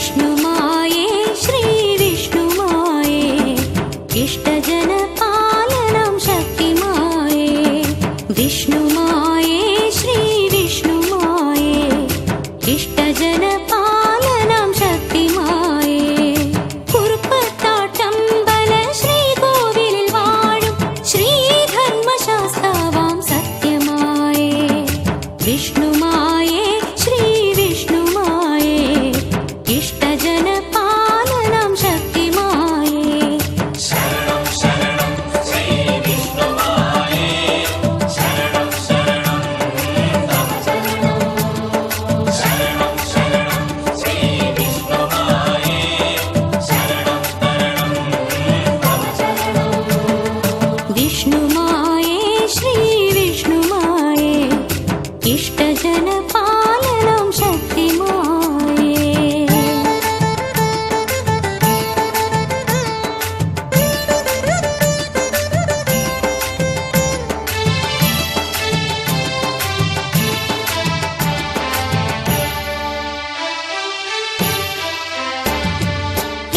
विष्णुमाये श्री विष्णुमाये इष्टजनपालनं शक्तिमाये विष्णुमाये श्री विष्णुमाये इष्टजनपालनं शक्तिमाये कुरुपत्ताटम्बल श्रीकोविलिൽ വാഴും ശ്രീധർമ്മശാസ്താവാം സത്യമായേ വിഷ്ണുമായേ ശ്രീ വിഷ്ണുമായേ ഇഷ്ടജനപാലനം ശക്തിമായേ ശരണം ശരണം ശ്രീ വിഷ്ണുമായേ ശരണം ശരണം തവ ശരണം ശരണം ശരണം ശ്രീ വിഷ്ണുമായേ ശരണം ശരണം തവ ശരണം വിഷ്ണുമായേ ശ്രീ വിഷ്ണുമായേ ഇഷ്ടജനപാലനം ശക്തിമായേ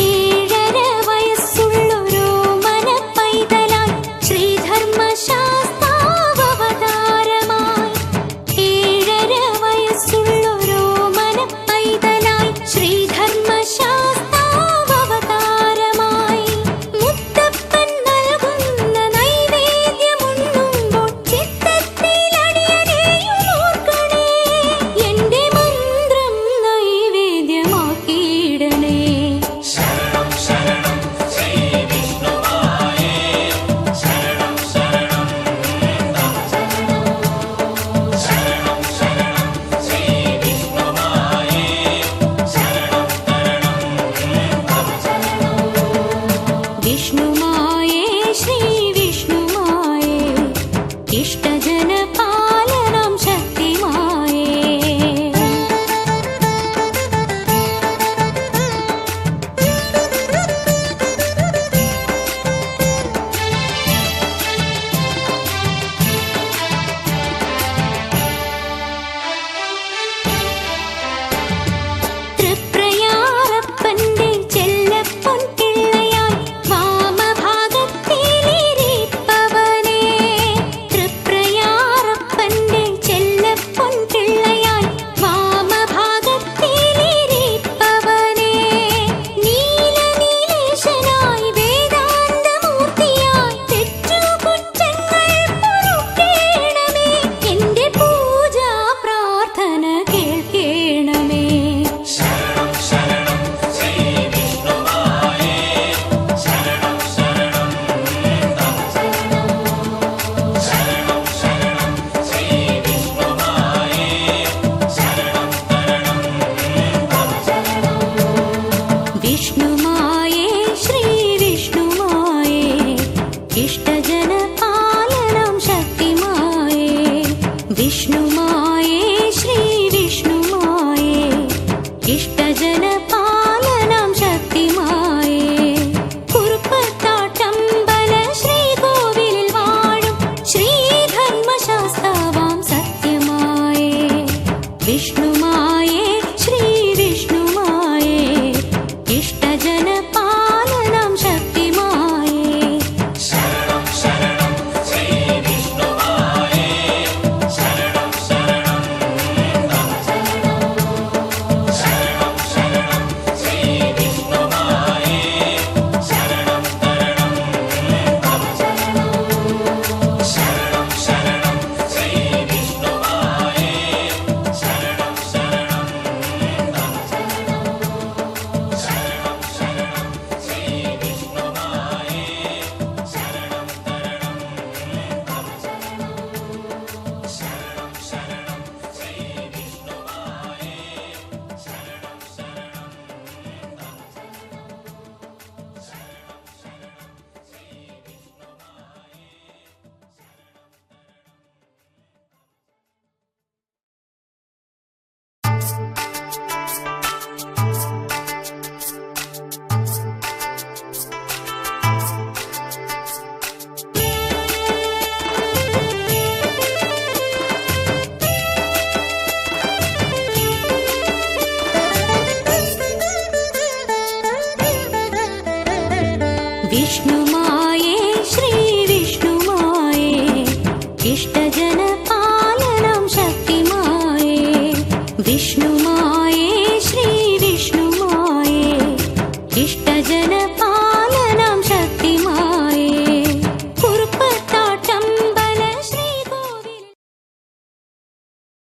ഏഴര വയസ്സുള്ളൊരു മനപ്പൈതലായി ശ്രീധർമ്മശാസ്താവതാരമായി ഏഴര വയസ്സുള്ളൊരു മനപ്പൈതലായി ശ്രീധർമ്മശാസ്താവതാരമായി മുത്തപ്പൻ നൽകുന്ന നൈവേദ്യമുണ്ണുമ്പോൾ ചിത്തത്തിലടിയനെയും ഓർക്കണേ എന്റെ മന്ത്രം നൈവേദ്യമാക്കിയിടണേ ശരണം ശരണം ശ്രീ വിഷ്ണുമായേ ശരണം ശരണം തവ ശരണം ശരണം ശരണം ശ്രീ വിഷ്ണുമായേ ശരണം ശരണം തവ ശരണം വിഷ്ണുമായേ ശ്രീ വിഷ്ണുമായേ ഇഷ്ടജനപാലനം ശക്തിമായേ തൃപ്രയാറപ്പന്റെ ചെല്ലപ്പൊൻ പിള്ളയായി വാമഭാഗത്തിലിരിപ്പവനേ തൃപ്രയാറപ്പന്റെ ചെല്ലപ്പൊൻ പിള്ളയായി വാമഭാഗത്തിലിരിപ്പവനേ നീലനീലേശനായി വേദാന്തമൂർത്തിയായി തെറ്റുകുറ്റങ്ങൾ പൊറുക്കേണമേ എന്റെ പൂജാ പ്രാർത്ഥന കേൾക്കേണമേ ശരണം ശരണം ശ്രീ വിഷ്ണുമായേ ശരണം ശരണം തവ ശരണം ശരണം ശരണം ശ്രീ വിഷ്ണുമായേ ശരണം ശരണം തവ ശരണം വിഷ്ണുമായേ ശ്രീ വിഷ്ണുമായേ ഇഷ്ടജനപാലനം ശക്തിമായേ വിഷ്ണുമായേ ശ്രീ വിഷ്ണുമായേ ഇഷ്ടജനപാലനം ശക്തിമായേ കുറുപ്പത്താട്ടമ്പല ശ്രീകോവിലിൽ വാഴും ശ്രീധർമ്മശാസ്താവാം സത്യമായേ വിഷ്ണുമായേ ശ്രീ വിഷ്ണുമായേ ഇഷ്ടജനപാലനം ശക്തിമായേ ശരണം ശരണം ശ്രീ വിഷ്ണുമായേ ശരണം ശരണം വിഷ്ണു